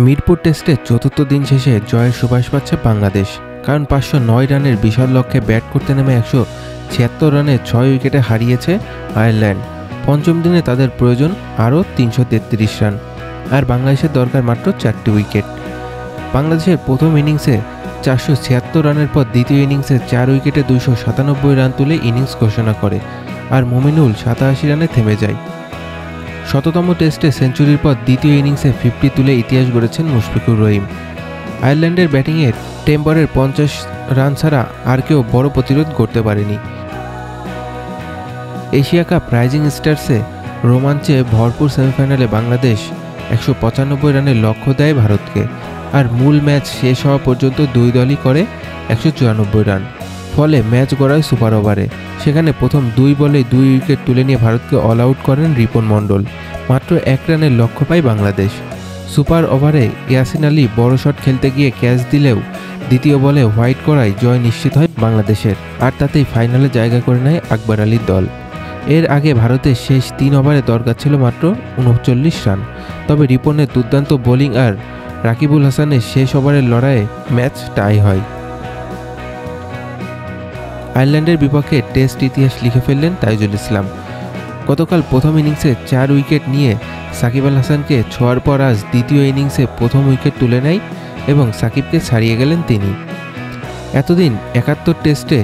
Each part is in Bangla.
মিরপুর টেস্টের চতুর্থ দিন শেষে জয়ের সুবাস পাচ্ছে বাংলাদেশ। কারণ 509 রানের বিশাল লক্ষ্যে ব্যাট করতে নেমে 176 রানে 6 উইকেটে হারিয়েছে আয়ারল্যান্ড। পঞ্চম দিনে তাদের প্রয়োজন আরও 333 রান, আর বাংলাদেশের দরকার মাত্র 4টি উইকেট। বাংলাদেশের প্রথম ইনিংসে 476 রানের পর দ্বিতীয় ইনিংসে 4 উইকেটে 297 রান তুলে ইনিংস ঘোষণা করে, আর মুমিনুল 87 রানে থেমে যায়। শততম টেস্টে সেঞ্চুরির পর দ্বিতীয় ইনিংসে 50 তুলে ইতিহাস গড়েছেন মুশফিকুর রহিম। আয়ারল্যান্ডের ব্যাটিংয়ে টেম্বরের 50 রান ছাড়া আর কেউ বড় প্রতিরোধ করতে পারেনি। এশিয়া কাপ রাইজিং স্টার্সে রোমাঞ্চে ভরপুর সেমিফাইনালে বাংলাদেশ 195 রানের লক্ষ্য দেয় ভারতকে, আর মূল ম্যাচ শেষ হওয়া পর্যন্ত দুই দলই করে 194 রান। ফলে ম্যাচ গড়ায় সুপার ওভারে। সেখানে প্রথম 2 বলে 2 উইকেট তুলে নিয়ে ভারতকে অল আউট করেন রিপন মণ্ডল। মাত্র 1 রানের লক্ষ্য পায় বাংলাদেশ। সুপার ওভারে ইয়াসিন আলী বড় শট খেলতে গিয়ে ক্যাচ দিলেও দ্বিতীয় বলে হোয়াইট করায় জয় নিশ্চিত হয় বাংলাদেশের, আর তাতেই ফাইনালে জায়গা করে নেয় আকবর আলীর দল। এর আগে ভারতের শেষ 3 ওভারে দরকার ছিল মাত্র 39 রান, তবে রিপনের দুর্দান্ত বোলিং আর রাকিবুল হাসানের শেষ ওভারের লড়াইয়ে ম্যাচ টাই হয়। আয়ারল্যান্ডের বিপক্ষে টেস্ট ইতিহাস লিখে ফেললেন তাইজুল ইসলাম। গতকাল প্রথম ইনিংসে 4 উইকেট নিয়ে সাকিব আল হাসানকে ছোঁয়ার পর আজ দ্বিতীয় ইনিংসে প্রথম উইকেট তুলে নেয় এবং সাকিবকে ছাড়িয়ে গেলেন তিনি। এতদিন 71 টেস্টে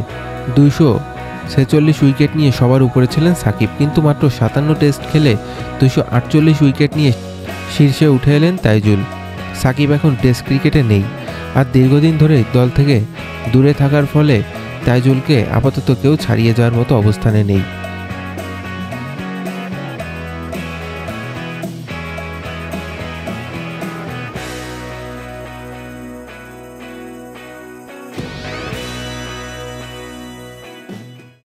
246 উইকেট নিয়ে সবার উপরে ছিলেন সাকিব, কিন্তু মাত্র 57 টেস্ট খেলে 248 উইকেট নিয়ে শীর্ষে উঠে এলেন তাইজুল। সাকিব এখন টেস্ট ক্রিকেটে নেই, আর দীর্ঘদিন ধরে দল থেকে দূরে থাকার ফলে তাইজুলকে আপাতত কেউ ছাড়িয়ে যাওয়ার মতো অবস্থানে নেই।